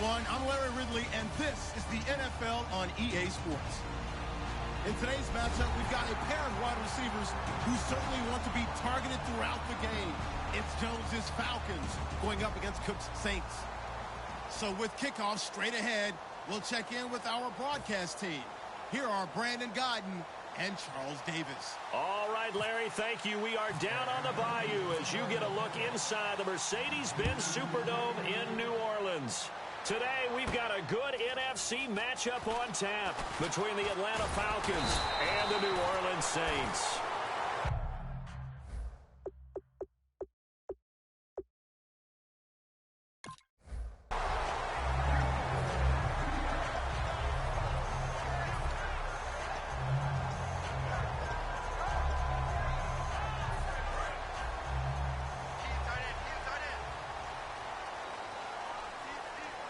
everyone. I'm Larry Ridley, and this is the NFL on EA Sports. In today's matchup, we've got a pair of wide receivers who certainly want to be targeted throughout the game. It's Jones's Falcons going up against Cook's Saints. So with kickoff straight ahead, we'll check in with our broadcast team. Here are Brandon Godden and Charles Davis. All right, Larry, thank you. We are down on the bayou as you get a look inside the Mercedes-Benz Superdome in New Orleans. Today, we've got a good NFC matchup on tap between the Atlanta Falcons and the New Orleans Saints.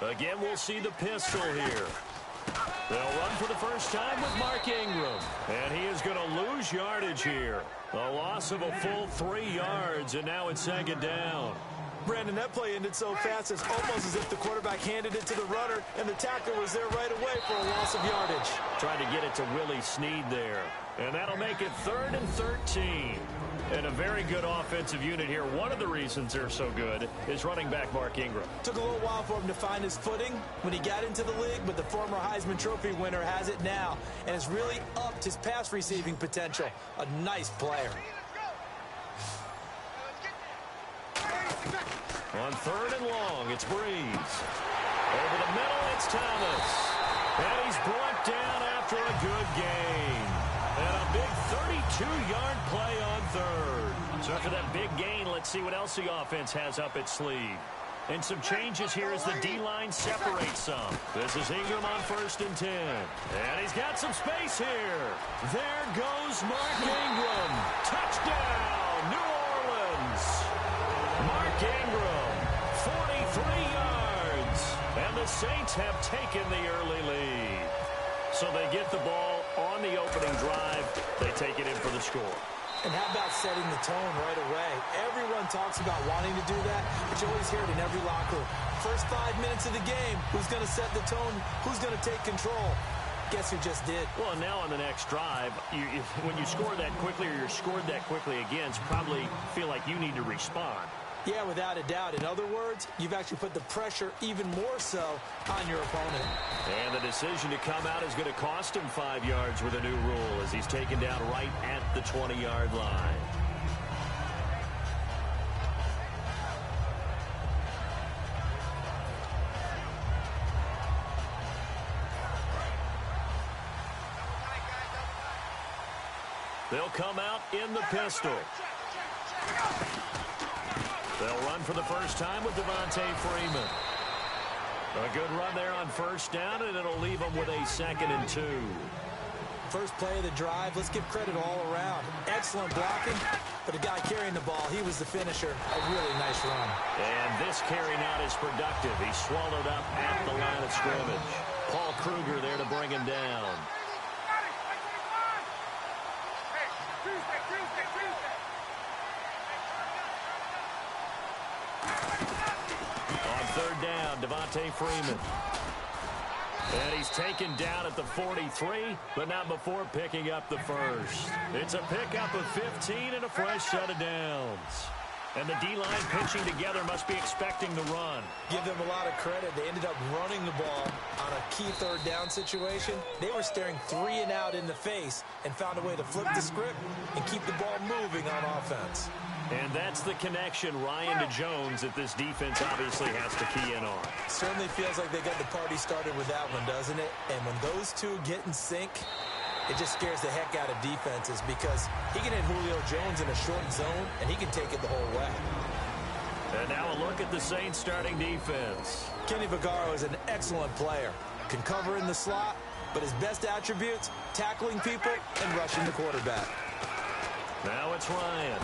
Again, we'll see the pistol here. They'll run for the first time with Mark Ingram. And he is going to lose yardage here. A loss of a full 3 yards, and now it's second down. Brandon, that play ended so fast, it's almost as if the quarterback handed it to the runner, and the tackler was there right away for a loss of yardage. Tried to get it to Willie Snead there. And that'll make it 3rd and 13. And a very good offensive unit here. One of the reasons they're so good is running back Mark Ingram. Took a little while for him to find his footing when he got into the league, but the former Heisman Trophy winner has it now and has really upped his pass receiving potential. A nice player. On 3rd and long, it's Breeze. Over the middle, it's Thomas. And he's brought down after a good gain. And a big 32-yard play on 3rd. So after that big gain, let's see what else the offense has up its sleeve. And some changes here as the D-line separates some. This is Ingram on 1st and 10. And he's got some space here. There goes Mark Ingram. Touchdown, New Orleans. Mark Ingram, 43 yards. And the Saints have taken the early lead. So they get the ball on the opening drive. They take it in for the score. And how about setting the tone right away? Everyone talks about wanting to do that, but you always hear it in every locker room. First 5 minutes of the game, who's going to set the tone? Who's going to take control? Guess who just did? Well, and now on the next drive, when you score that quickly or you're scored that quickly again, you probably feel like you need to respond. Yeah, without a doubt. In other words, you've actually put the pressure even more so on your opponent. And the decision to come out is going to cost him 5 yards with a new rule as he's taken down right at the 20-yard line. They'll come out in the pistol. They'll run for the first time with Devontae Freeman. A good run there on 1st down, and it'll leave them with a 2nd and 2. First play of the drive, let's give credit all around. Excellent blocking, but the guy carrying the ball, he was the finisher. A really nice run. And this carry not as productive. He's swallowed up at the line of scrimmage. Paul Kruger there to bring him down. On 3rd down, Devontae Freeman. And he's taken down at the 43, but not before picking up the first. It's a pickup of 15 and a fresh set of downs. And the D-line pitching together must be expecting the run. Give them a lot of credit. They ended up running the ball on a key 3rd down situation. They were staring 3 and out in the face and found a way to flip the script and keep the ball moving on offense. And that's the connection, Ryan to Jones, that this defense obviously has to key in on. Certainly feels like they got the party started with that one, doesn't it? And when those two get in sync, it just scares the heck out of defenses because he can hit Julio Jones in a short zone, and he can take it the whole way. And now a look at the Saints starting defense. Kenny Vaccaro is an excellent player. Can cover in the slot, but his best attributes, tackling people and rushing the quarterback. Now it's Ryan.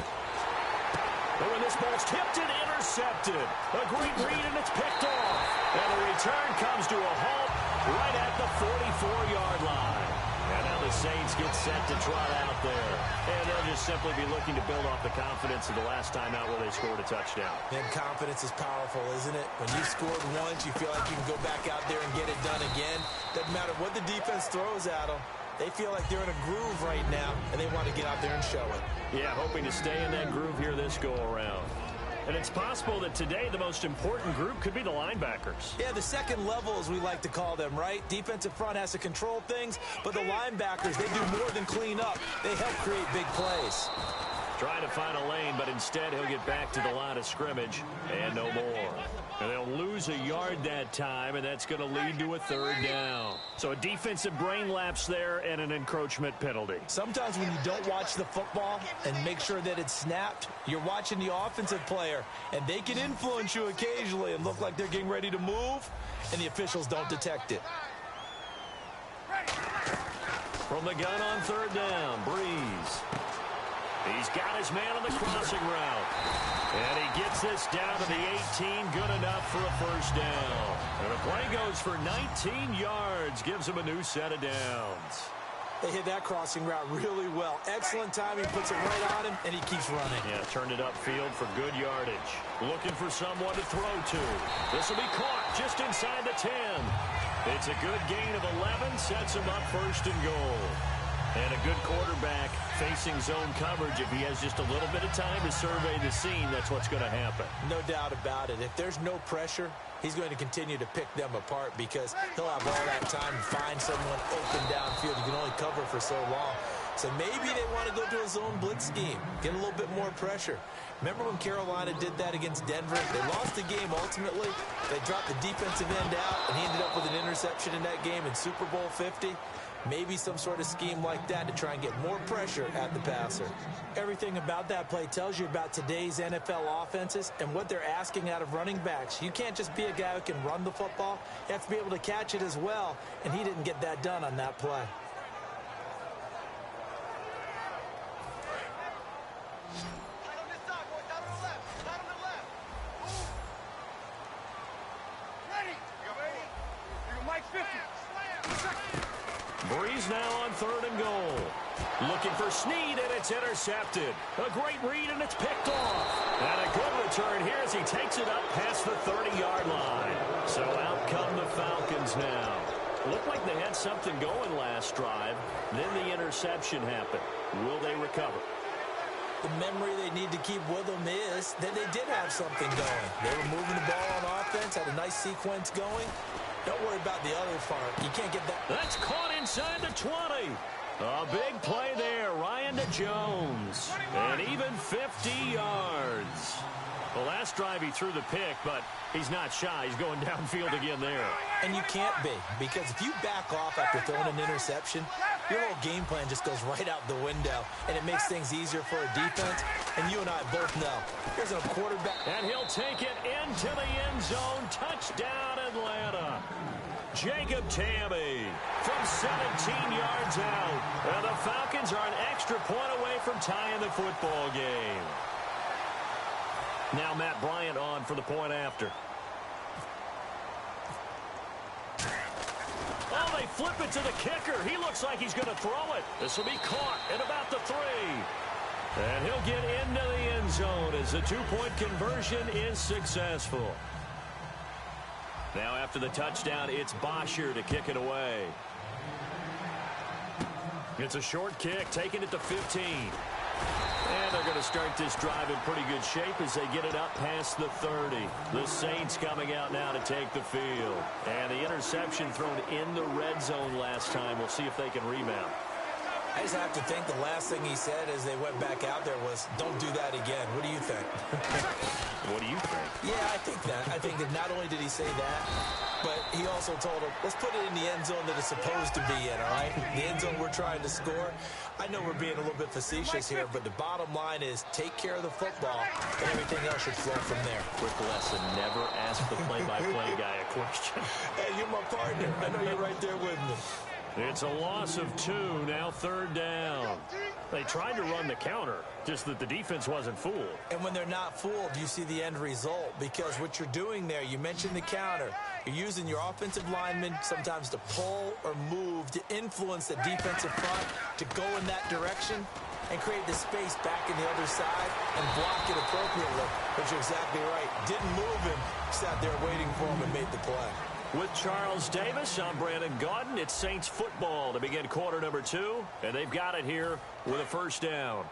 But when this ball's tipped and intercepted, a great read and it's picked off. And the return comes to a halt right at the 44-yard line. And now the Saints get set to trot out there. And they'll just simply be looking to build off the confidence of the last time out where they scored a touchdown. And confidence is powerful, isn't it? When you scored once, you feel like you can go back out there and get it done again. Doesn't matter what the defense throws at them. They feel like they're in a groove right now, and they want to get out there and show it. Yeah, hoping to stay in that groove here this go-around. And it's possible that today the most important group could be the linebackers. Yeah, the second level, as we like to call them, right? Defensive front has to control things, but the linebackers, they do more than clean up. They help create big plays. Trying to find a lane, but instead he'll get back to the line of scrimmage and no more. And they'll lose a yard that time, and that's going to lead to a third down. So a defensive brain lapse there and an encroachment penalty. Sometimes when you don't watch the football and make sure that it's snapped, you're watching the offensive player, and they can influence you occasionally and look like they're getting ready to move, and the officials don't detect it. From the gun on third down, Breeze. He's got his man on the crossing route. And he gets this down to the 18, good enough for a first down. And the play goes for 19 yards, gives him a new set of downs. They hit that crossing route really well. Excellent timing, puts it right on him, and he keeps running. Yeah, turned it upfield for good yardage. Looking for someone to throw to. This will be caught just inside the 10. It's a good gain of 11, sets him up first and goal. And a good quarterback facing zone coverage. If he has just a little bit of time to survey the scene, that's what's going to happen. No doubt about it. If there's no pressure, he's going to continue to pick them apart because he'll have all that time to find someone open downfield. You can only cover for so long. So maybe they want to go to a zone blitz scheme, get a little bit more pressure. Remember when Carolina did that against Denver? They lost the game ultimately. They dropped the defensive end out, and he ended up with an interception in that game in Super Bowl 50. Maybe some sort of scheme like that to try and get more pressure at the passer. Everything about that play tells you about today's NFL offenses and what they're asking out of running backs. You can't just be a guy who can run the football. You have to be able to catch it as well, and he didn't get that done on that play. Breeze now on third and goal. Looking for Snead, and it's intercepted. A great read, and it's picked off. And a good return here as he takes it up past the 30-yard line. So out come the Falcons now. Looked like they had something going last drive. Then the interception happened. Will they recover? The memory they need to keep with them is that they did have something going. They were moving the ball on offense, had a nice sequence going. Don't worry about the other part. You can't get that. That's caught inside the 20. A big play there. Ryan to Jones. And even 50 yards. The last drive he threw the pick, but he's not shy. He's going downfield again there. And you can't be, because if you back off after throwing an interception, your whole game plan just goes right out the window, and it makes things easier for a defense. And you and I both know. Here's a quarterback. And he'll take it into the end zone. Touchdown, Atlanta. Jacob Tammy from 17 yards out. And the Falcons are an extra point away from tying the football game. Now Matt Bryant on for the point after. Oh, they flip it to the kicker. He looks like he's going to throw it. This will be caught at about the 3. And he'll get into the end zone as the 2-point conversion is successful. Now after the touchdown, it's Bosher to kick it away. It's a short kick, taking it to 15. And they're going to start this drive in pretty good shape as they get it up past the 30. The Saints coming out now to take the field. And the interception thrown in the red zone last time. We'll see if they can rebound. I just have to think the last thing he said as they went back out there was, don't do that again. What do you think? What do you think? Yeah, I think that. I think that not only did he say that, but he also told him, let's put it in the end zone that it's supposed to be in, all right? The end zone we're trying to score. I know we're being a little bit facetious here, but the bottom line is take care of the football, and everything else should flow from there. Quick lesson, never ask the play-by-play guy a question. Hey, you're my partner. I know you're right there with me. It's a loss of 2, now third down. They tried to run the counter, just that the defense wasn't fooled. And when they're not fooled, you see the end result. Because what you're doing there, you mentioned the counter. You're using your offensive linemen sometimes to pull or move to influence the defensive front to go in that direction and create the space back in the other side and block it appropriately. But you're exactly right. Didn't move him, sat there waiting for him and made the play. With Charles Davis, I'm Brandon Gaudin. It's Saints football to begin quarter number 2, and they've got it here with a first down.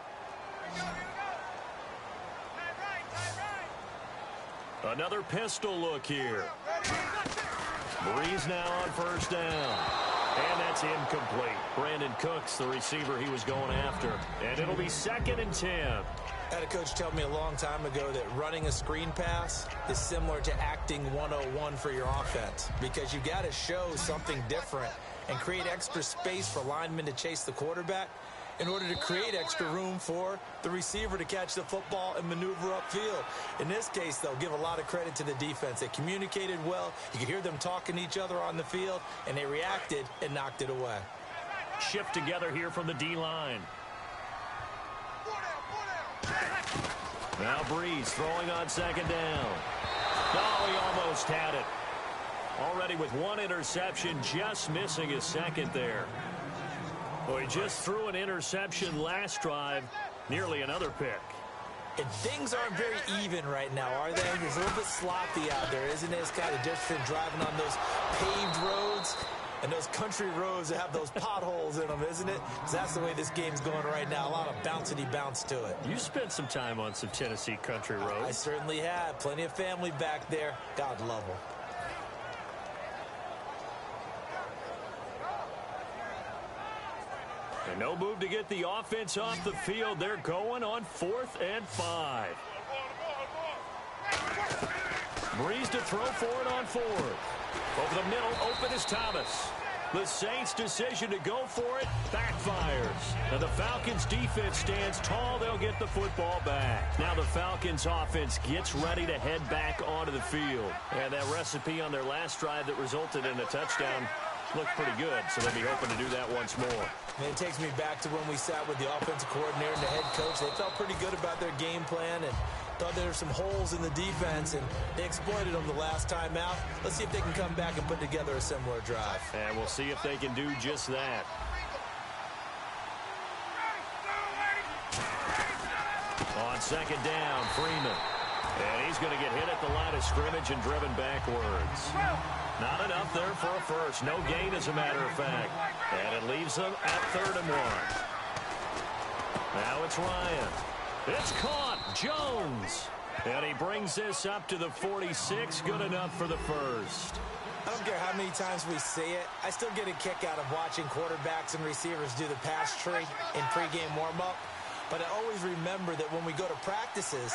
Another pistol look here. Breeze now on first down. And that's incomplete. Brandon Cooks, the receiver he was going after. And it'll be 2nd and 10. I had a coach tell me a long time ago that running a screen pass is similar to acting 101 for your offense, because you got to show something different and create extra space for linemen to chase the quarterback in order to create extra room for the receiver to catch the football and maneuver upfield. In this case, they'll give a lot of credit to the defense. They communicated well. You could hear them talking to each other on the field, and they reacted and knocked it away. Shift together here from the D-line. Now Breeze throwing on 2nd down. Oh, he almost had it. Already with 1 interception, just missing his 2nd there. Well, he just threw an interception last drive, nearly another pick. And things aren't very even right now, are they? It's a little bit sloppy out there, isn't it? It's kind of different driving on those paved roads and those country roads that have those potholes in them, isn't it? Because that's the way this game's going right now. A lot of bouncy bounce to it. You spent some time on some Tennessee country roads. I certainly have. Plenty of family back there. God love them. And no move to get the offense off the field. They're going on 4th and 5. Breeze to throw for it on 4th. Over the middle, open is Thomas. The Saints' decision to go for it backfires. And the Falcons' defense stands tall. They'll get the football back. Now the Falcons' offense gets ready to head back onto the field. And that recipe on their last drive that resulted in a touchdown looked pretty good, so they'll be hoping to do that once more. And it takes me back to when we sat with the offensive coordinator and the head coach. They felt pretty good about their game plan and thought there were some holes in the defense, and they exploited them the last time out. Let's see if they can come back and put together a similar drive. And we'll see if they can do just that. On 2nd down, Freeman. And he's going to get hit at the line of scrimmage and driven backwards. Not enough there for a first. No gain, as a matter of fact. And it leaves them at 3rd and 1. Now it's Ryan. It's caught. Jones. And he brings this up to the 46. Good enough for the first. I don't care how many times we see it. I still get a kick out of watching quarterbacks and receivers do the pass tree in pregame warm-up. But I always remember that when we go to practices,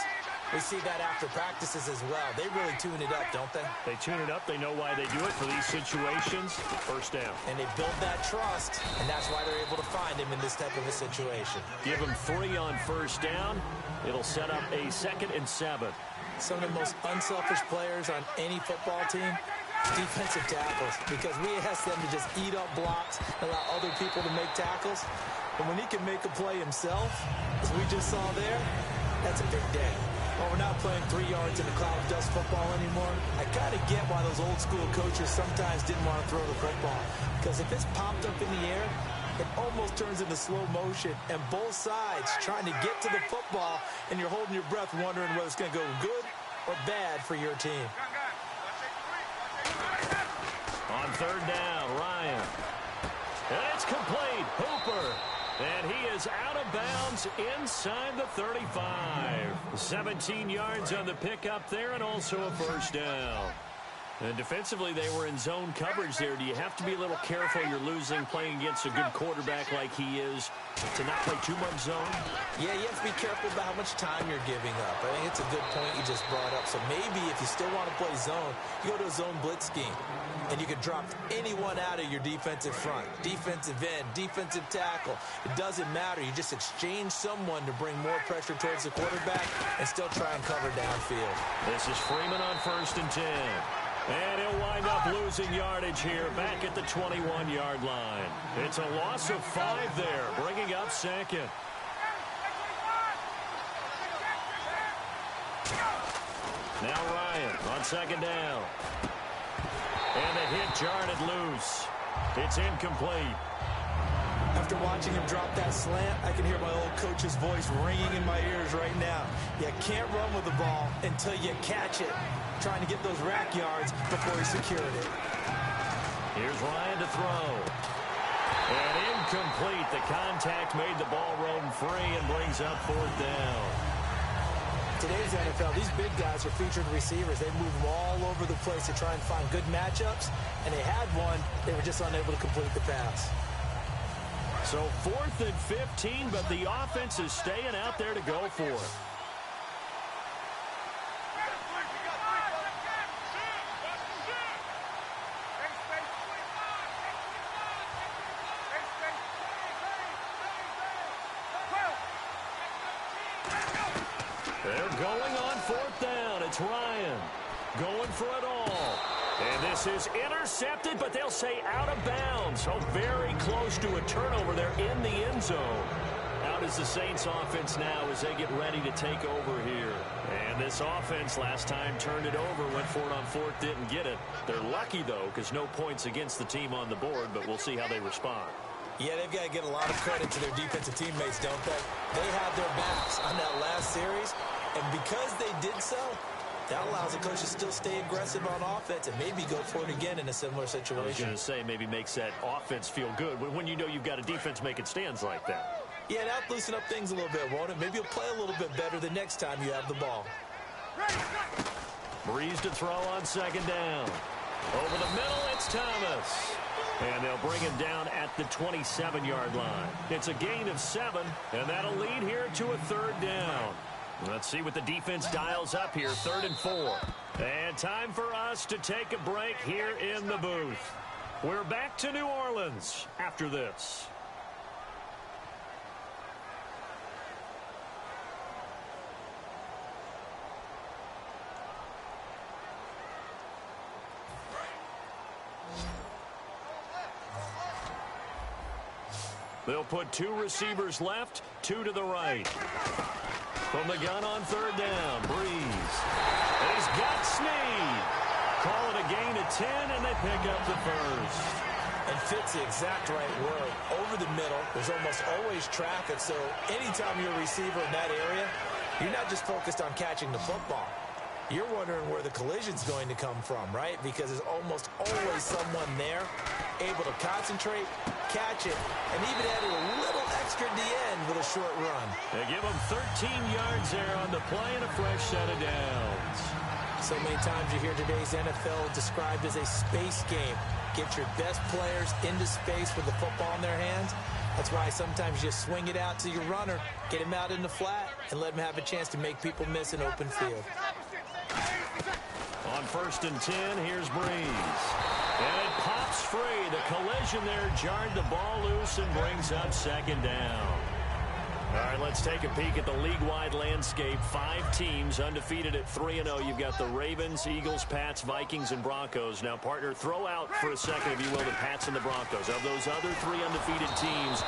we see that after practices as well. They really tune it up, don't they? They tune it up. They know why they do it for these situations. First down. And they build that trust, and that's why they're able to find him in this type of a situation. Give him 3 on first down. It'll set up a 2nd and 7. Some of the most unselfish players on any football team, defensive tackles, because we ask them to just eat up blocks, allow other people to make tackles. But when he can make a play himself, as we just saw there, that's a big day. Well, we're not playing 3 yards in a cloud of dust football anymore. I kind of get why those old school coaches sometimes didn't want to throw the football. Because if it's popped up in the air, it almost turns into slow motion. And both sides trying to get to the football, and you're holding your breath wondering whether it's going to go good or bad for your team. On 3rd down, Ryan. And it's complete. Hooper. And he is out of bounds inside the 35. 17 yards on the pickup there, and also a first down. And defensively, they were in zone coverage there. Do you have to be a little careful? You're losing playing against a good quarterback like he is to not play too much zone? Yeah, you have to be careful about how much time you're giving up. I think it's a good point you just brought up. So maybe if you still want to play zone, you go to a zone blitz scheme. And you can drop anyone out of your defensive front. Defensive end, defensive tackle. It doesn't matter. You just exchange someone to bring more pressure towards the quarterback and still try and cover downfield. This is Freeman on 1st and 10. And he'll wind up losing yardage here back at the 21-yard line. It's a loss of 5 there, bringing up 2nd. Now Ryan on second down. And the hit jarred it loose. It's incomplete. After watching him drop that slant, I can hear my old coach's voice ringing in my ears right now. You can't run with the ball until you catch it. Trying to get those rack yards before he secured it. Here's Ryan to throw. And incomplete. The contact made the ball roam free and brings up fourth down. Today's NFL, these big guys are featured receivers. They move them all over the place to try and find good matchups, and they had one. They were just unable to complete the pass. So 4th and 15, but the offense is staying out there to go for it. They're going on 4th down. It's Ryan going for it all. And this is intercepted, but they'll say out of bounds. So very close to a turnover there in the end zone. Out is the Saints offense now as they get ready to take over here. And this offense last time turned it over, went for it on 4th, didn't get it. They're lucky, though, because no points against the team on the board, but we'll see how they respond. Yeah, they've got to get a lot of credit to their defensive teammates, don't they? They had their backs on that last series, and because they did so, that allows the coach to still stay aggressive on offense and maybe go for it again in a similar situation. I was going to say, maybe makes that offense feel good when you know you've got a defense making stands like that. Yeah, that'll loosen up things a little bit, won't it? Maybe you'll play a little bit better the next time you have the ball. Breeze to throw on second down. Over the middle, it's Thomas. And they'll bring him down at the 27-yard line. It's a gain of 7, and that'll lead here to a 3rd down. Let's see what the defense dials up here. 3rd and 4. And time for us to take a break here in the booth. We're back to New Orleans after this. They'll put 2 receivers left, 2 to the right. From the gun on 3rd down, Breeze. And he's got Snead. Call it a gain of 10, and they pick up the first. And fits the exact right word. Over the middle, there's almost always traffic, so anytime you're a receiver in that area, you're not just focused on catching the football. You're wondering where the collision's going to come from, right? Because there's almost always someone there able to concentrate, catch it, and even add a little extra at the end with a short run. They give him 13 yards there on the play and a fresh set of downs. So many times you hear today's NFL described as a space game. Get your best players into space with the football in their hands. That's why sometimes you swing it out to your runner, get him out in the flat, and let him have a chance to make people miss an open field. On 1st and 10, here's Breeze. And it pops free. The collision there jarred the ball loose and brings up 2nd down. All right, let's take a peek at the league-wide landscape. 5 teams undefeated at 3-0. You've got the Ravens, Eagles, Pats, Vikings, and Broncos. Now, partner, throw out for a second, if you will, the Pats and the Broncos. Of those other 3 undefeated teams,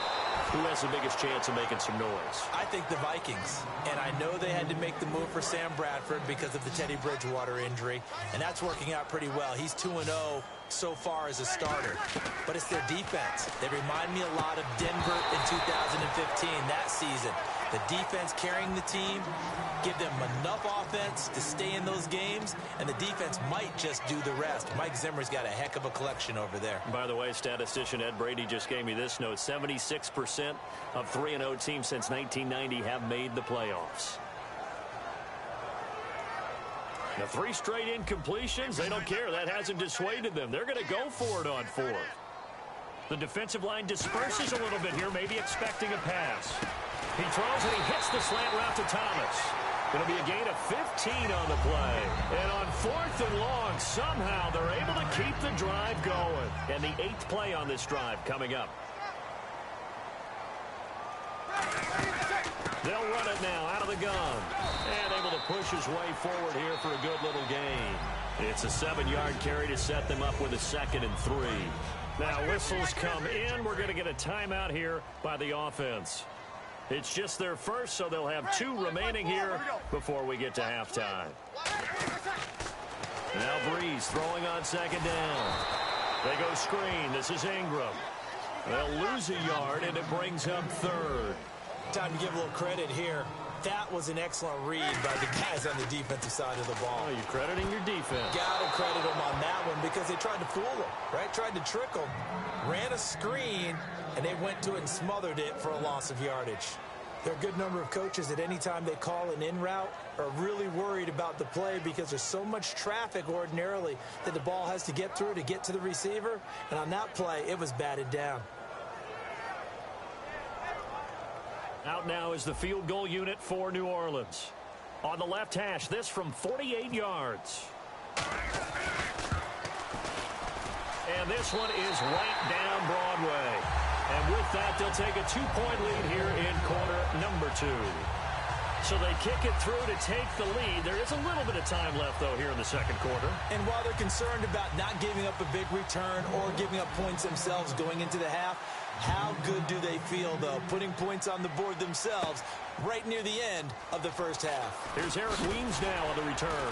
who has the biggest chance of making some noise? I think the Vikings. And I know they had to make the move for Sam Bradford because of the Teddy Bridgewater injury. And that's working out pretty well. He's 2-0 so far as a starter. But it's their defense. They remind me a lot of Denver in 2015, that season. The defense carrying the team, give them enough offense to stay in those games, and the defense might just do the rest. Mike Zimmer's got a heck of a collection over there. By the way, statistician Ed Brady just gave me this note. 76% of 3-0 teams since 1990 have made the playoffs. Now, 3 straight incompletions, they don't care. That hasn't dissuaded them. They're going to go for it on 4th. The defensive line disperses a little bit here, maybe expecting a pass. He throws and he hits the slant route to Thomas. Going to be a gain of 15 on the play. And on 4th and long, somehow they're able to keep the drive going. And the 8th play on this drive coming up. They'll run it now out of the gun. And able to push his way forward here for a good little gain. It's a 7-yard carry to set them up with a 2nd and 3. Now whistles come in. We're going to get a timeout here by the offense. It's just their first, so they'll have 2 remaining here before we get to halftime. Now Breeze throwing on second down. They go screen. This is Ingram. They'll lose a yard, and it brings up 3rd. Time to give a little credit here. That was an excellent read by the guys on the defensive side of the ball. Oh, you're crediting your defense. Got to credit them on that one because they tried to fool them, right? Tried to trick them, ran a screen, and they went to it and smothered it for a loss of yardage. There are a good number of coaches at any time they call an in route are really worried about the play because there's so much traffic ordinarily that the ball has to get through to get to the receiver. And on that play, it was batted down. Out now is the field goal unit for New Orleans. On the left hash, this from 48 yards. And this one is right down Broadway. And with that, they'll take a 2-point lead here in quarter number 2. So they kick it through to take the lead. There is a little bit of time left, though, here in the second quarter. And while they're concerned about not giving up a big return or giving up points themselves going into the half, how good do they feel, though, putting points on the board themselves right near the end of the first half? Here's Eric Weems now on the return.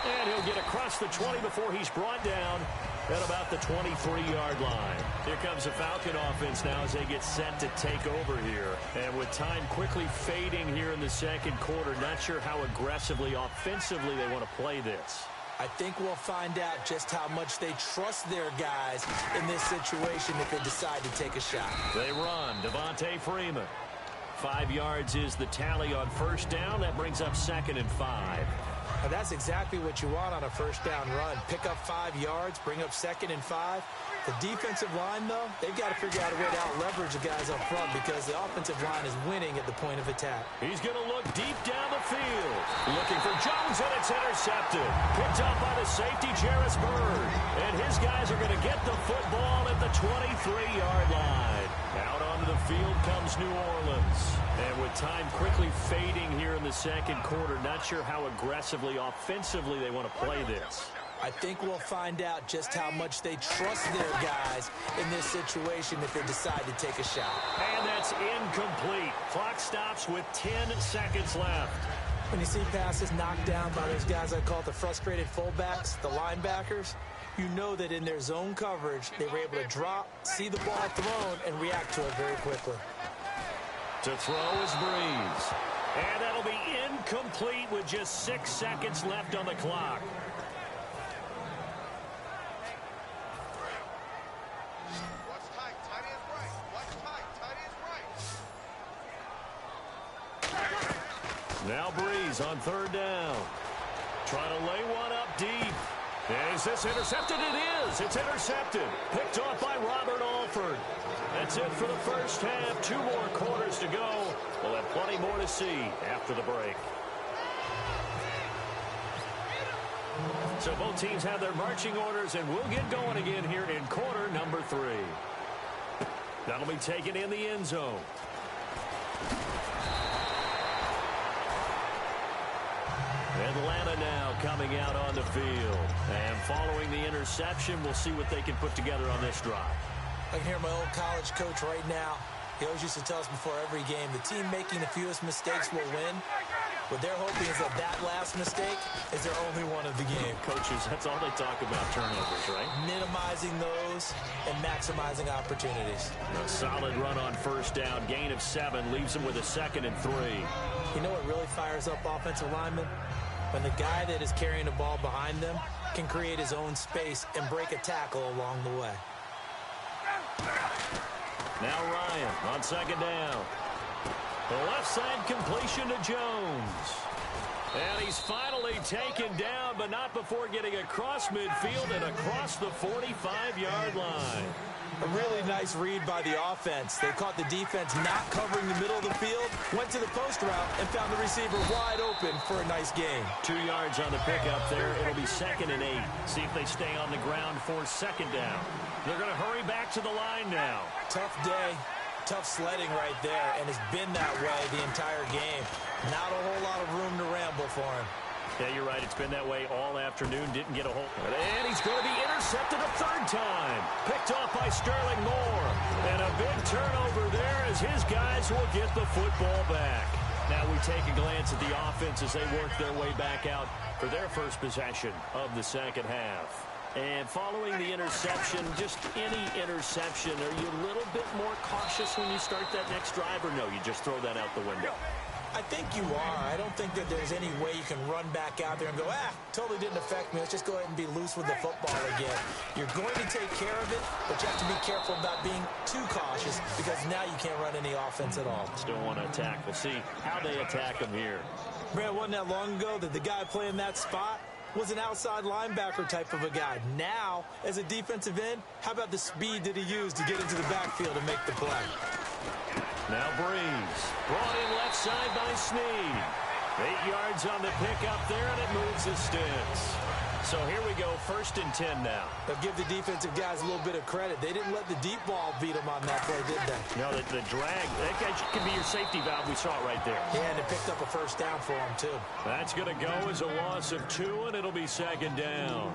And he'll get across the 20 before he's brought down at about the 23-yard line. Here comes the Falcon offense now as they get set to take over here. And with time quickly fading here in the second quarter, not sure how aggressively, offensively they want to play this. I think we'll find out just how much they trust their guys in this situation if they decide to take a shot. They run. Devontae Freeman. 5 yards is the tally on first down. That brings up 2nd and 5. And that's exactly what you want on a first down run. Pick up 5 yards, bring up 2nd and 5. The defensive line, though, they've got to figure out a way to out-leverage the guys up front because the offensive line is winning at the point of attack. He's going to look deep down the field. Looking for Jones, and it's intercepted. Picked up by the safety, Jarris Byrd. And his guys are going to get the football at the 23-yard line. Out onto the field comes New Orleans. And with time quickly fading here in the second quarter, not sure how aggressively, offensively they want to play this. I think we'll find out just how much they trust their guys in this situation if they decide to take a shot. And that's incomplete. Clock stops with 10 seconds left. When you see passes knocked down by those guys I call the frustrated fullbacks, the linebackers, you know that in their zone coverage, they were able to drop, see the ball thrown, and react to it very quickly. To throw is Breeze. And that'll be incomplete with just 6 seconds left on the clock. Now Breeze on 3rd down. Trying to lay one up deep. Is this intercepted? It is. It's intercepted. Picked off by Robert Alford. That's it for the first half. 2 more quarters to go. We'll have plenty more to see after the break. So both teams have their marching orders, and we'll get going again here in quarter number 3. That'll be taken in the end zone. Atlanta now coming out on the field. And following the interception, we'll see what they can put together on this drive. I can hear my old college coach right now. He always used to tell us before every game, the team making the fewest mistakes will win. What they're hoping is that that last mistake is their only one of the game. Coaches, that's all they talk about, turnovers, right? Minimizing those and maximizing opportunities. A solid run on first down. Gain of 7 leaves them with a 2nd and 3. You know what really fires up offensive linemen? When the guy that is carrying the ball behind them can create his own space and break a tackle along the way. Now Ryan on 2nd down. The left side completion to Jones. And he's finally taken down, but not before getting across midfield and across the 45-yard line. A really nice read by the offense. They caught the defense not covering the middle of the field, went to the post route, and found the receiver wide open for a nice gain. 2 yards on the pickup there. It'll be 2nd and 8. See if they stay on the ground for 2nd down. They're going to hurry back to the line now. Tough day, tough sledding right there, and it's been that way the entire game. Not a whole lot of room to ramble for him. Yeah, you're right. It's been that way all afternoon. Didn't get a hold. And he's going to be intercepted a third time. Picked off by Sterling Moore. And a big turnover there as his guys will get the football back. Now we take a glance at the offense as they work their way back out for their first possession of the second half. And following the interception, just any interception, are you a little bit more cautious when you start that next drive, or no, you just throw that out the window? I think you are. I don't think that there's any way you can run back out there and go, totally didn't affect me. Let's just go ahead and be loose with the football again. You're going to take care of it, but you have to be careful about being too cautious because now you can't run any offense at all. Still want to attack. We'll see how they attack him here. Man, wasn't that long ago that the guy playing that spot was an outside linebacker type of a guy. Now, as a defensive end, how about the speed that he used to get into the backfield and make the play? Now Breeze, brought in left side by Snead. 8 yards on the pickup there, and it moves the sticks. So here we go, 1st and 10 now. They'll give the defensive guys a little bit of credit. They didn't let the deep ball beat them on that play, did they? No, the drag, that guy can be your safety valve. We saw it right there. Yeah, and it picked up a first down for him, too. That's going to go as a loss of 2, and it'll be 2nd down.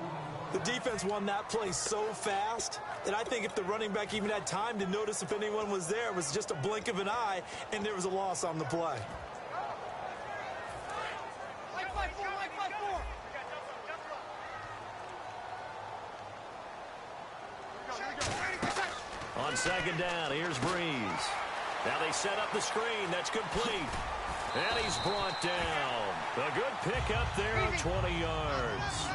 The defense won that play so fast that I think if the running back even had time to notice if anyone was there, it was just a blink of an eye, and there was a loss on the play. On 2nd down, here's Breeze. Now they set up the screen. That's complete. And he's brought down. A good pickup there of 20 yards.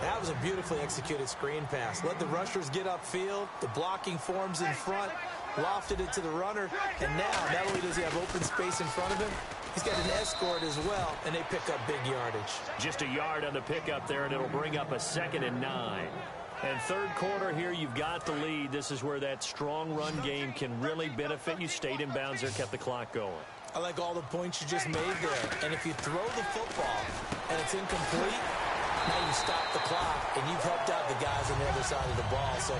That was a beautifully executed screen pass. Let the rushers get upfield. The blocking forms in front. Lofted it to the runner. And now, not only does he have open space in front of him, he's got an escort as well, and they pick up big yardage. Just a yard on the pickup there, and it'll bring up a 2nd and 9. And third quarter here, you've got the lead. This is where that strong run game can really benefit you. Stayed in bounds there, kept the clock going. I like all the points you just made there. And if you throw the football and it's incomplete, now you stop the clock, and you've helped out the guys on the other side of the ball. So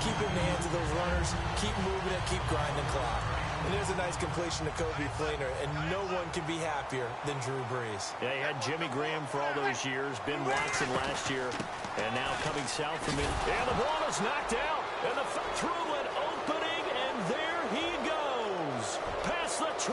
keep it in the hands of those runners, keep moving it, keep grinding clock. And there's a nice completion to Kobe Fleener, and no one can be happier than Drew Brees. Yeah, he had Jimmy Graham for all those years, Ben Watson last year, and now coming south from him. And the ball is knocked out, and through an opening, and there he goes. Past the 20.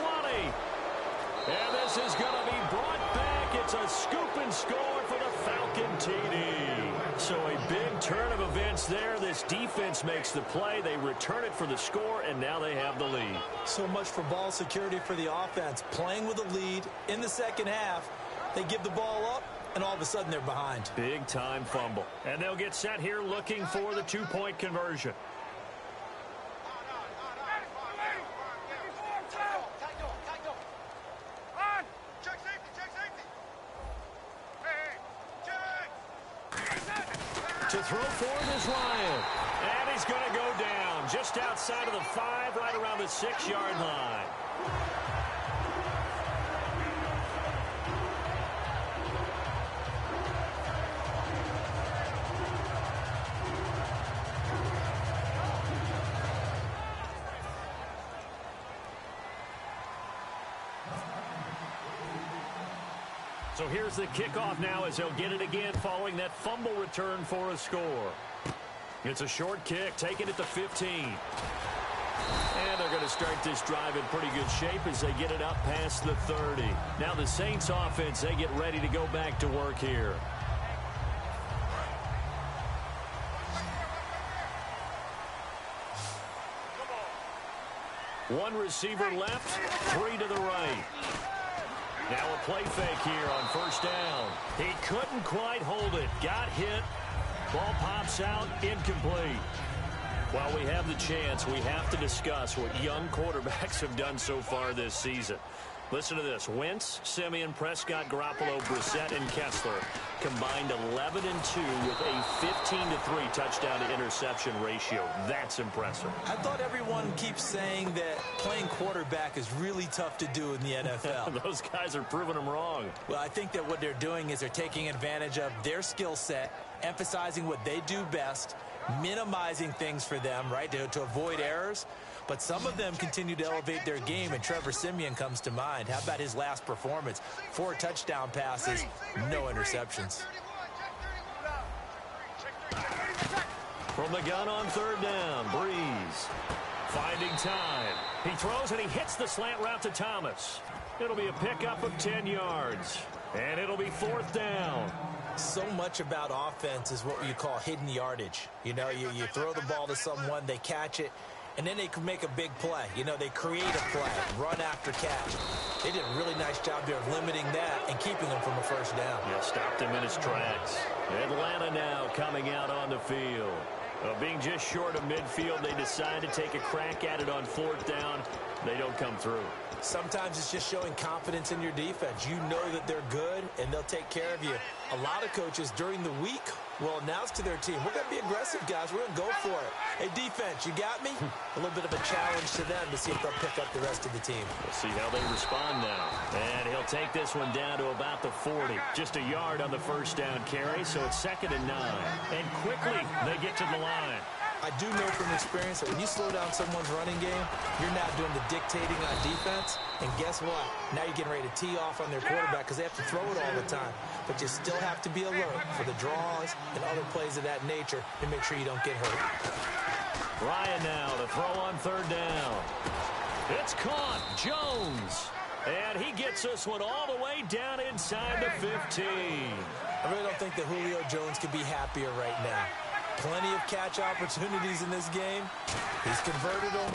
And this is going to be brought back. It's a scoop and score for the Falcon TD. So a big turn of events there. This defense makes the play. They return it for the score, and now they have the lead. So much for ball security for the offense. Playing with a lead in the second half. They give the ball up, and all of a sudden they're behind. Big-time fumble. And they'll get set here looking for the 2-point conversion. To throw forward is Ryan. And he's going to go down just outside of the 5, right around the 6-yard line. So here's the kickoff now as they'll get it again following that fumble return for a score. It's a short kick, taking it to 15. And they're going to start this drive in pretty good shape as they get it up past the 30. Now the Saints offense, they get ready to go back to work here. One receiver left, 3 to the right. Now a play fake here on 1st down. He couldn't quite hold it. Got hit. Ball pops out. Incomplete. While we have the chance, we have to discuss what young quarterbacks have done so far this season. Listen to this. Wentz, Simeon, Prescott, Garoppolo, Brissett, and Kessler combined 11-2 with a 15-3 touchdown to interception ratio. That's impressive. I thought everyone keeps saying that playing quarterback is really tough to do in the NFL. Those guys are proving them wrong. Well, I think that what they're doing is they're taking advantage of their skill set, emphasizing what they do best, minimizing things for them, right, to avoid errors. but some of them continue to elevate their game, and Trevor Siemian comes to mind. How about his last performance? 4 touchdown passes, no interceptions. From the gun on third down, Breeze finding time. He throws and he hits the slant route to Thomas. It'll be a pickup of 10 yards, and it'll be 4th down. So much about offense is what you call hidden yardage. You know, you throw the ball to someone, they catch it, and then they can make a big play. You know, they create a play, run after catch. They did a really nice job there of limiting that and keeping them from a first down. Yeah, stopped him in his tracks. Atlanta now coming out on the field. Being just short of midfield, they decide to take a crack at it on 4th down. They don't come through. Sometimes it's just showing confidence in your defense. You know that they're good, and they'll take care of you. A lot of coaches during the week will announce to their team, we're going to be aggressive, guys. We're going to go for it. Hey, defense, you got me? A little bit of a challenge to them to see if they'll pick up the rest of the team. We'll see how they respond now. And he'll take this one down to about the 40. Just a yard on the first down carry, so it's 2nd and 9. And quickly, they get to the line. I do know from experience that when you slow down someone's running game, you're not doing the dictating on defense. And guess what? Now you're getting ready to tee off on their quarterback because they have to throw it all the time. But you still have to be alert for the draws and other plays of that nature to make sure you don't get hurt. Ryan now to throw on 3rd down. It's caught. Jones. And he gets this one all the way down inside the 15. I really don't think that Julio Jones could be happier right now. Plenty of catch opportunities in this game. He's converted them,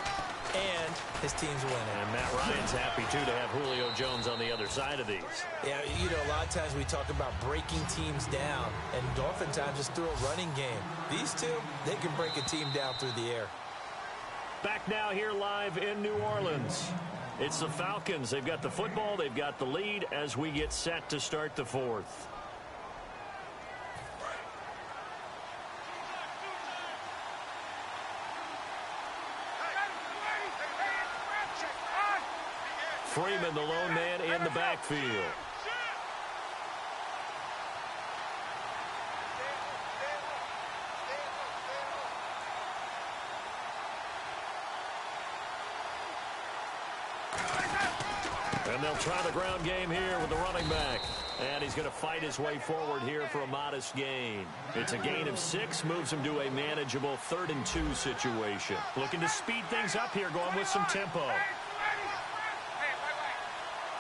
and his team's winning. And Matt Ryan's happy, too, to have Julio Jones on the other side of these. Yeah, you know, a lot of times we talk about breaking teams down, and oftentimes just through a running game. These two, they can break a team down through the air. Back now here live in New Orleans. It's the Falcons. They've got the football. They've got the lead as we get set to start the 4th. Freeman, the lone man in the backfield. And they'll try the ground game here with the running back. And he's going to fight his way forward here for a modest gain. It's a gain of 6, moves him to a manageable 3rd and 2 situation. Looking to speed things up here, going with some tempo.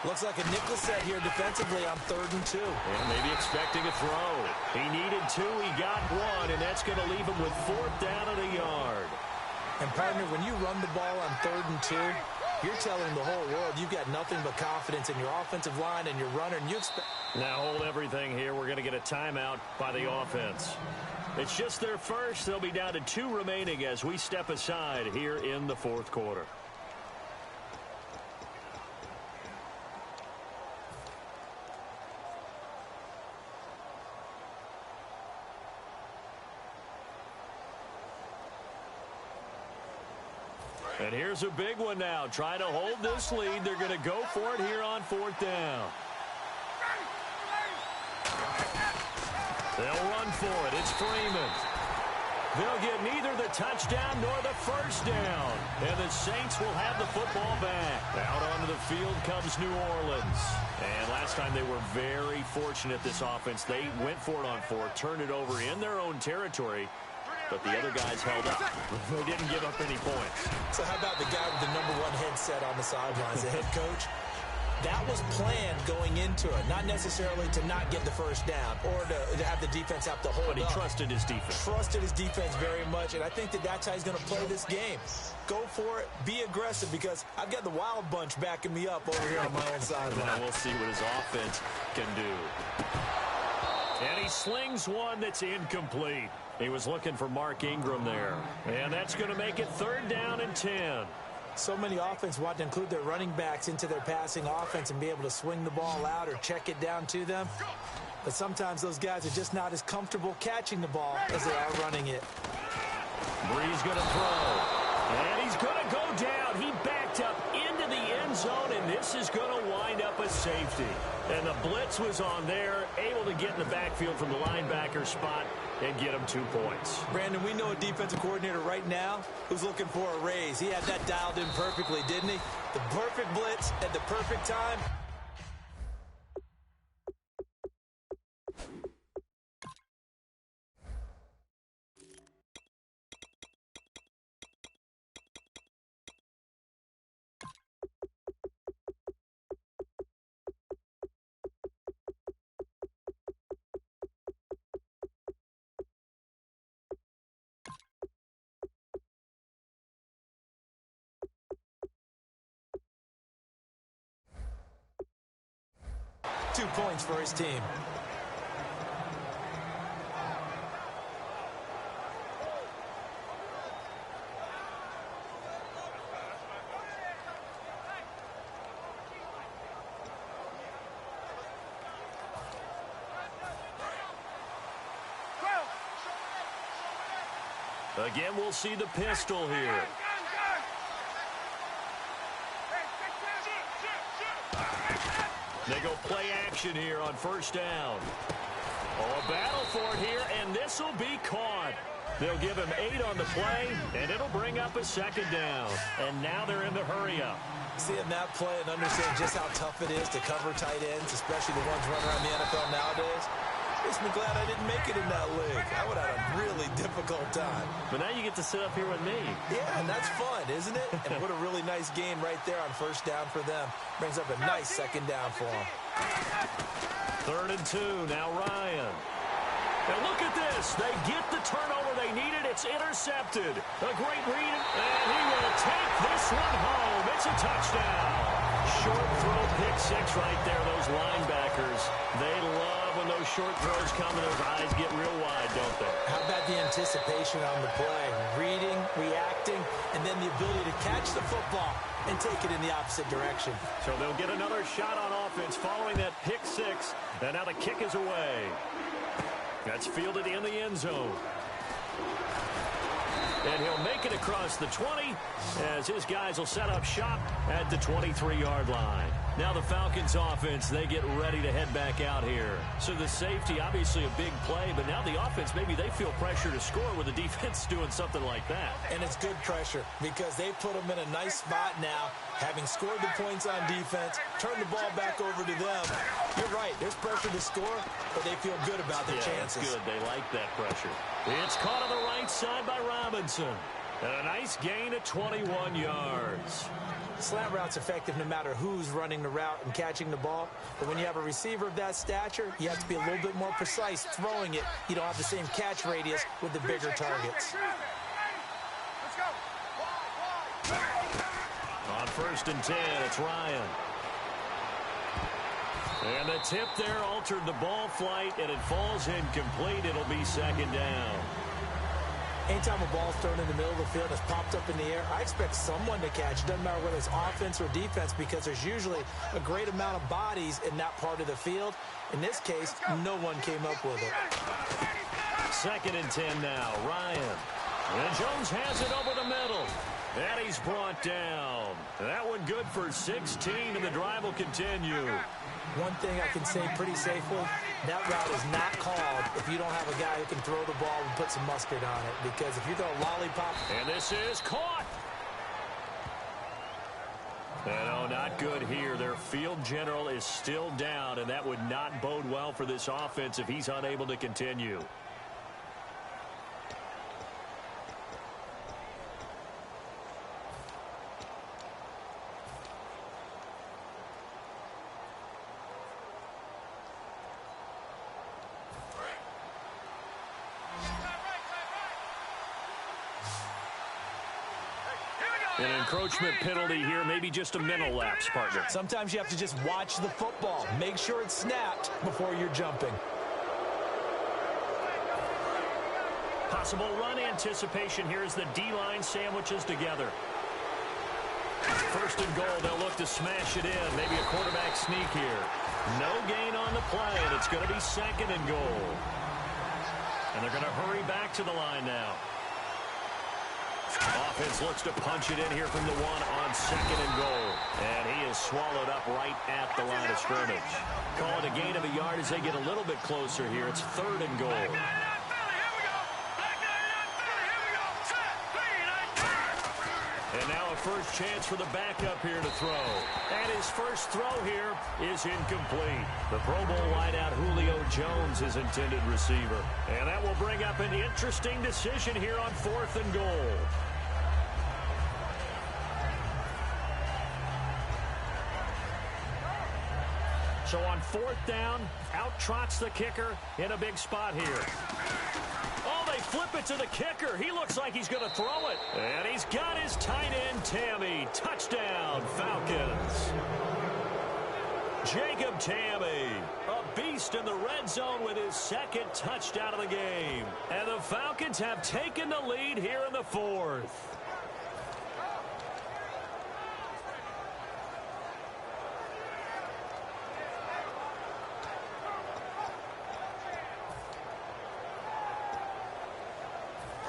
Looks like a nickel set here defensively on 3rd and 2. And maybe expecting a throw. He needed 2, he got 1, and that's going to leave him with 4th down at a yard. And, partner, when you run the ball on 3rd and 2, you're telling the whole world you've got nothing but confidence in your offensive line and your runner, and you expect... Now hold everything here. We're going to get a timeout by the offense. It's just their first. They'll be down to 2 remaining as we step aside here in the 4th quarter. And here's a big one now. Trying to hold this lead. They're going to go for it here on 4th down. They'll run for it. It's Freeman. They'll get neither the touchdown nor the first down. And the Saints will have the football back. Out onto the field comes New Orleans. And last time they were very fortunate, this offense. They went for it on 4th, turned it over in their own territory. But the other guys held up. They didn't give up any points. So how about the guy with the #1 headset on the sidelines, the head coach? That was planned going into it, not necessarily to not get the first down or to have the defense have to hold up. But he trusted his defense. Trusted his defense very much, and I think that that's how he's going to play this game. Go for it, be aggressive, because I've got the wild bunch backing me up over here on my own sideline. Now we'll see what his offense can do. And he slings one that's incomplete. He was looking for Mark Ingram there. And that's going to make it 3rd down and 10. So many offense want to include their running backs into their passing offense and be able to swing the ball out or check it down to them. But sometimes those guys are just not as comfortable catching the ball as they are running it. Breeze going to throw. And he's going to go down. He backed up into the end zone, and this is going to wind up a safety. And the blitz was on there, able to get in the backfield from the linebacker spot and get him 2 points. Brandon, we know a defensive coordinator right now who's looking for a raise. He had that dialed in perfectly, didn't he? The perfect blitz at the perfect time. Two points for his team. Again, we'll see the pistol here. They go play action here on first down. Oh, a battle for it here, and this will be caught. They'll give him 8 on the play, and it'll bring up a second down. And now they're in the hurry-up. Seeing that play and understand just how tough it is to cover tight ends, especially the ones running around the NFL nowadays, makes me glad I didn't make it in that league. I would have had a really difficult time. But now you get to sit up here with me. Yeah, and that's fun, isn't it? And what a really nice gain right there on first down for them. Brings up a nice second down for them. 3rd and 2, now Ryan. And look at this. They get the turnover they needed. It's intercepted. A great read, and he will take this one home. It's a touchdown. Short throw, pick 6 right there. Those linebackers, they love when those short throws come and those eyes get real wide, don't they? How about the anticipation on the play? Reading, reacting, and then the ability to catch the football and take it in the opposite direction. So they'll get another shot on offense following that pick 6. And now the kick is away. That's fielded in the end zone. And he'll make it across the 20 as his guys will set up shop at the 23-yard line. Now the Falcons offense, they get ready to head back out here. So the safety, obviously a big play, but now the offense, maybe they feel pressure to score with the defense doing something like that. And it's good pressure because they put them in a nice spot now, having scored the points on defense, turn the ball back over to them. You're right, there's pressure to score, but they feel good about their chances. It's good. They like that pressure. It's caught on the right side by Robinson. And a nice gain of 21 yards. Slant route's effective no matter who's running the route and catching the ball. But when you have a receiver of that stature, you have to be a little bit more precise throwing it. You don't have the same catch radius with the bigger targets. On 1st and 10, it's Ryan. And the tip there altered the ball flight, and it falls incomplete. It'll be second down. Anytime a ball's thrown in the middle of the field that's popped up in the air, I expect someone to catch. It doesn't matter whether it's offense or defense because there's usually a great amount of bodies in that part of the field. In this case, no one came up with it. 2nd and 10 now, Ryan. And Jones has it over the middle. And he's brought down. That one good for 16, and the drive will continue. One thing I can say pretty safely, that route is not called if you don't have a guy who can throw the ball and put some mustard on it. Because if you throw a lollipop... And this is caught. No, not good here. Their field general is still down, and that would not bode well for this offense if he's unable to continue. An encroachment penalty here, maybe just a mental lapse, partner. Sometimes you have to just watch the football. Make sure it's snapped before you're jumping. Possible run anticipation here as the D-line sandwiches together. 1st and goal, they'll look to smash it in. Maybe a quarterback sneak here. No gain on the play, and it's going to be 2nd and goal. And they're going to hurry back to the line now. Offense looks to punch it in here from the 1 on 2nd and goal. And he is swallowed up right at the line of scrimmage. Call it a gain of a yard as they get a little bit closer here. It's 3rd and goal. And now a first chance for the backup here to throw. And his first throw here is incomplete. The Pro Bowl wideout Julio Jones is intended receiver. And that will bring up an interesting decision here on 4th and goal. So on 4th down, out trots the kicker in a big spot here. Oh, they flip it to the kicker. He looks like he's going to throw it. And he's got his tight end, Tammy. Touchdown, Falcons. Jacob Tammy, a beast in the red zone with his 2nd touchdown of the game. And the Falcons have taken the lead here in the 4th.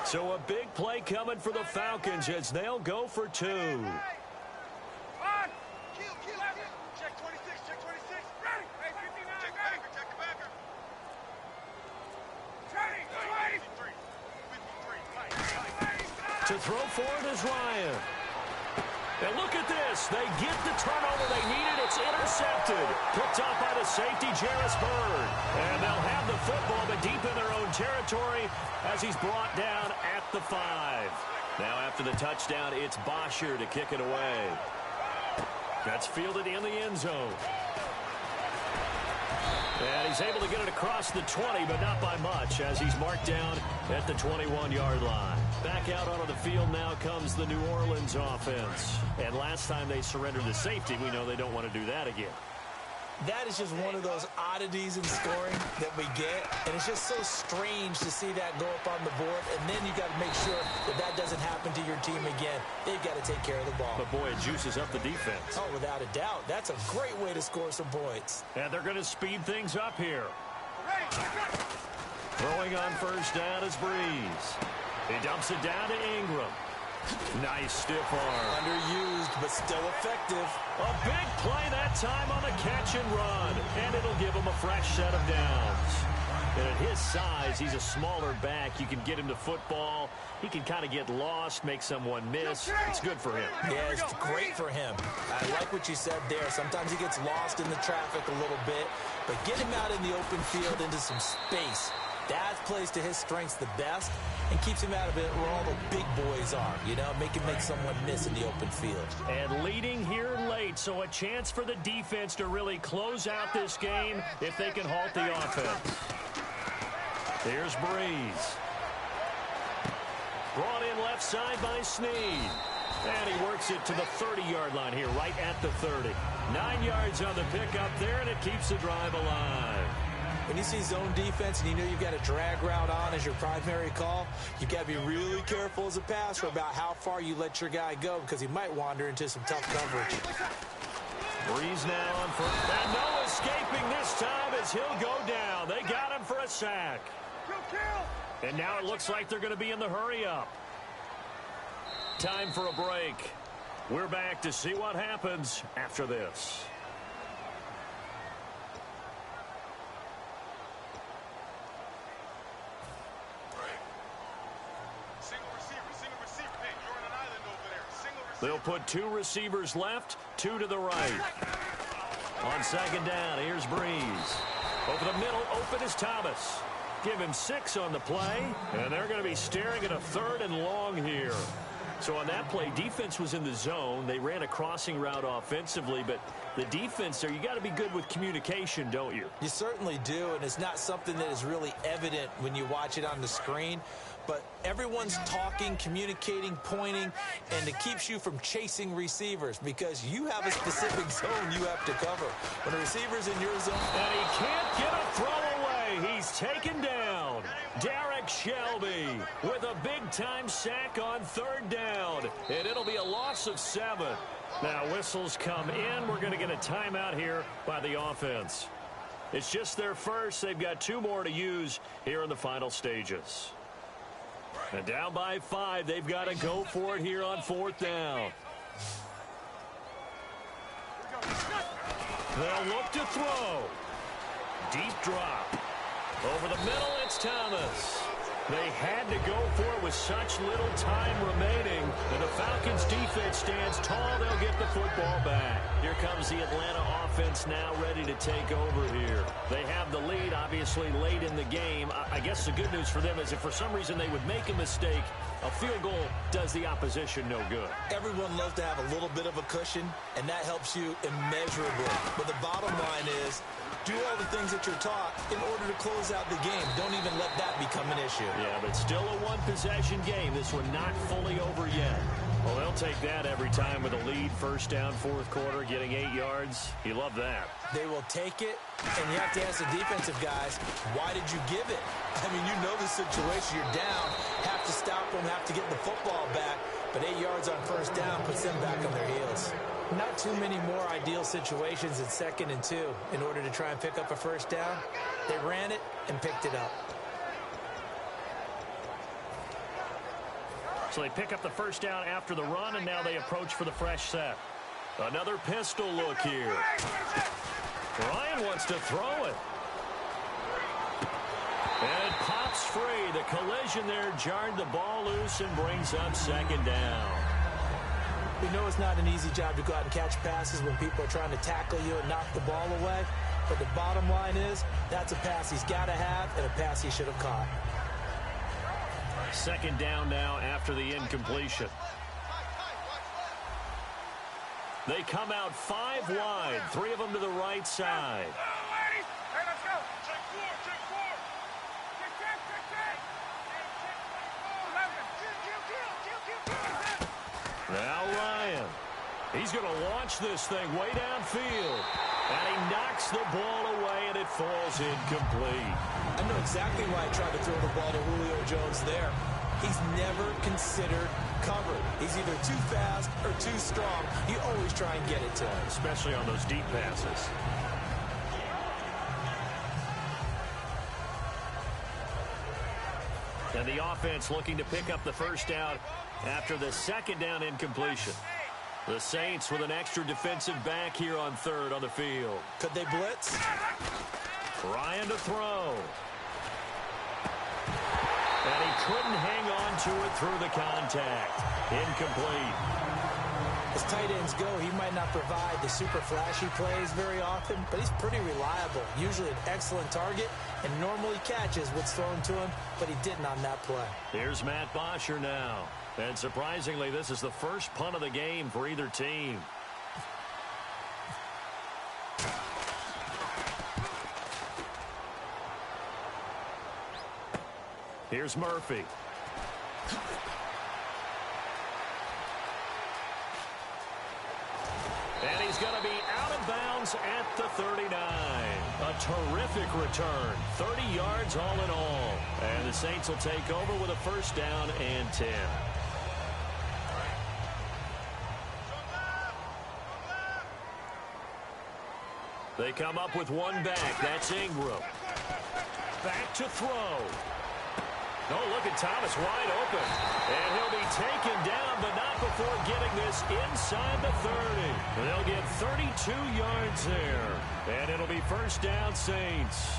So a big play coming for the Falcons as they'll go for 2. Check 26, check 26. Ready. Hey, 59, check the backer, check the backer. 53. To throw forward is Ryan. And look at this. They get the turnover they needed. It's intercepted. Picked off by the safety, Jarvis Byrd. And they'll have the football, but deep in their own territory as he's brought down at the 5. Now after the touchdown, it's Bosher to kick it away. That's fielded in the end zone. And he's able to get it across the 20, but not by much as he's marked down at the 21-yard line. Back out onto the field now comes the New Orleans offense. And last time they surrendered the safety, we know they don't want to do that again. That is just one of those oddities in scoring that we get. And it's just so strange to see that go up on the board. And then you got to make sure that that doesn't happen to your team again. They've got to take care of the ball. But, boy, it juices up the defense. Oh, without a doubt. That's a great way to score some points. And they're going to speed things up here. Throwing on first down is Breeze. He dumps it down to Ingram. Nice stiff arm. Underused, but still effective. A big play that time on the catch and run. And it'll give him a fresh set of downs. And at his size, he's a smaller back. You can get him to football. He can kind of get lost, make someone miss. It's good for him. Yeah, it's great for him. I like what you said there. Sometimes he gets lost in the traffic a little bit. But get him out in the open field into some space. That plays to his strengths the best and keeps him out of it where all the big boys are, you know, make someone miss in the open field. And leading here late, so a chance for the defense to really close out this game if they can halt the offense. Here's Breeze. Brought in left side by Snead. And he works it to the 30-yard line here, right at the 30. 9 yards on the pickup there, and it keeps the drive alive. When you see zone defense and you know you've got a drag route on as your primary call, you've got to be really careful as a passer about how far you let your guy go because he might wander into some tough coverage. Breeze now on first. And no escaping this time as he'll go down. They got him for a sack. And now it looks like they're going to be in the hurry-up. Time for a break. We're back to see what happens after this. They'll put 2 receivers left, 2 to the right. On second down, here's Breeze. Over the middle, open is Thomas. Give him 6 on the play, and they're going to be staring at a 3rd and long here. So on that play, defense was in the zone. They ran a crossing route offensively, but the defense there, you got to be good with communication, don't you? You certainly do, and it's not something that is really evident when you watch it on the screen. But everyone's talking, communicating, pointing, and it keeps you from chasing receivers because you have a specific zone you have to cover. When a receiver's in your zone... And he can't get a throw away. He's taken down. Derek Shelby with a big-time sack on 3rd down. And it'll be a loss of 7. Now whistles come in. We're going to get a timeout here by the offense. It's just their first. They've got 2 more to use here in the final stages. And down by 5, they've got to go for it here on 4th down. They'll look to throw. Deep drop. Over the middle, it's Thomas. They had to go for it with such little time remaining. And the Falcons defense stands tall. They'll get the football back. Here comes the Atlanta offense now ready to take over here. They have the lead, obviously, late in the game. I guess the good news for them is if for some reason they would make a mistake, a field goal does the opposition no good. Everyone loves to have a little bit of a cushion, and that helps you immeasurably. But the bottom line is, do all the things that you're taught in order to close out the game. Don't even let that become an issue. Yeah, but still a one-possession game. This one not fully over yet. Well, they'll take that every time with a lead. First down, fourth quarter, getting 8 yards. You love that. They will take it, and you have to ask the defensive guys, why did you give it? I mean, you know the situation. You're down, have to stop them, have to get the football back. But 8 yards on first down puts them back on their heels. Not too many more ideal situations in 2nd and 2 in order to try and pick up a first down. They ran it and picked it up. So they pick up the first down after the run, and now they approach for the fresh set. Another pistol look here. Ryan wants to throw it. And it pops free. The collision there jarred the ball loose and brings up 2nd down. We know it's not an easy job to go out and catch passes when people are trying to tackle you and knock the ball away. But the bottom line is, that's a pass he's got to have and a pass he should have caught. 2nd down now after the incompletion. They come out 5 wide, 3 of them to the right side. Hey, let's go. Check 4, check 4. Check 10, check 10. Now Ryan. He's going to launch this thing way downfield. And he knocks the ball away, and it falls incomplete. I know exactly why he tried to throw the ball to Julio Jones there. He's never considered covered. He's either too fast or too strong. You always try and get it to him. Especially on those deep passes. And the offense looking to pick up the first down after the 2nd down incompletion. The Saints with an extra defensive back here on 3rd on the field. Could they blitz? Ryan to throw. And he couldn't hang on to it through the contact. Incomplete. As tight ends go, he might not provide the super flashy plays very often, but he's pretty reliable. Usually an excellent target and normally catches what's thrown to him, but he didn't on that play. Here's Matt Bosher now. And surprisingly, this is the first punt of the game for either team. Here's Murphy. And he's going to be out of bounds at the 39. A terrific return. 30 yards all in all. And the Saints will take over with a first down and 10. They come up with one back. That's Ingram. Back to throw. Oh, look at Thomas wide open. And he'll be taken down, but not before getting this inside the 30. And they'll get 32 yards there. And it'll be first down, Saints.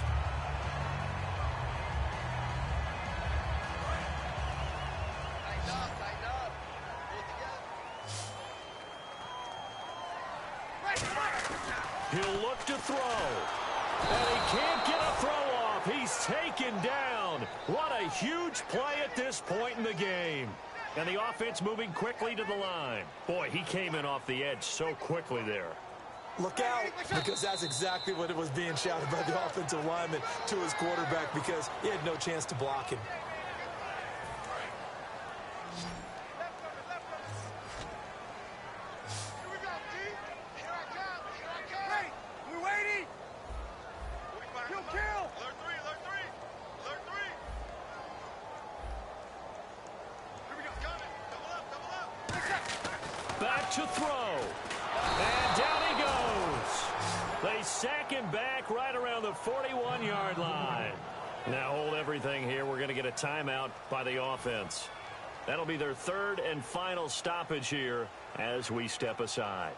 He'll look to throw. And he can't get a throw off. He's taken down. What a huge play at this point in the game. And the offense moving quickly to the line. Boy, he came in off the edge so quickly there. Look out, because that's exactly what it was being shouted by the offensive lineman to his quarterback, because he had no chance to block him. Back to throw. And down he goes. They sack him back right around the 41-yard line. Now hold everything here. We're going to get a timeout by the offense. That'll be their third and final stoppage here as we step aside.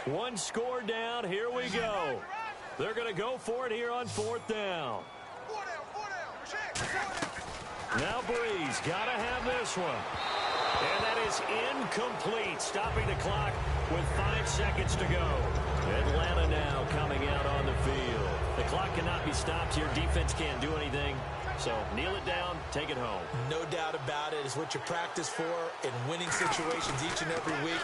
One score down. Here we go. They're going to go for it here on 4th down. Now Breeze got to have this one. And that is incomplete, stopping the clock with 5 seconds to go. Atlanta now coming out on the field. The clock cannot be stopped here. Defense can't do anything. So kneel it down, take it home. No doubt about it. It's what you practice for in winning situations each and every week.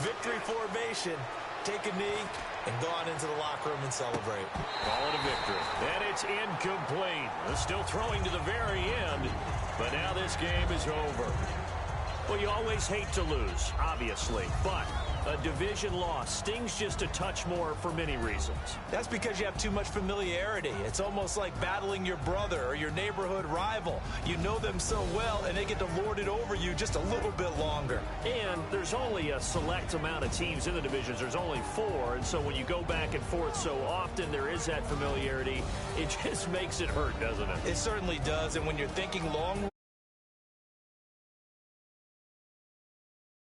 Victory formation. Take a knee and go on into the locker room and celebrate. Call it a victory. And it's incomplete. They're still throwing to the very end. But now this game is over. Well, you always hate to lose, obviously. But a division loss stings just a touch more for many reasons. That's because you have too much familiarity. It's almost like battling your brother or your neighborhood rival. You know them so well, and they get to lord it over you just a little bit longer. And there's only a select amount of teams in the divisions. There's only 4, and so when you go back and forth so often, there is that familiarity. It just makes it hurt, doesn't it? It certainly does, and when you're thinking long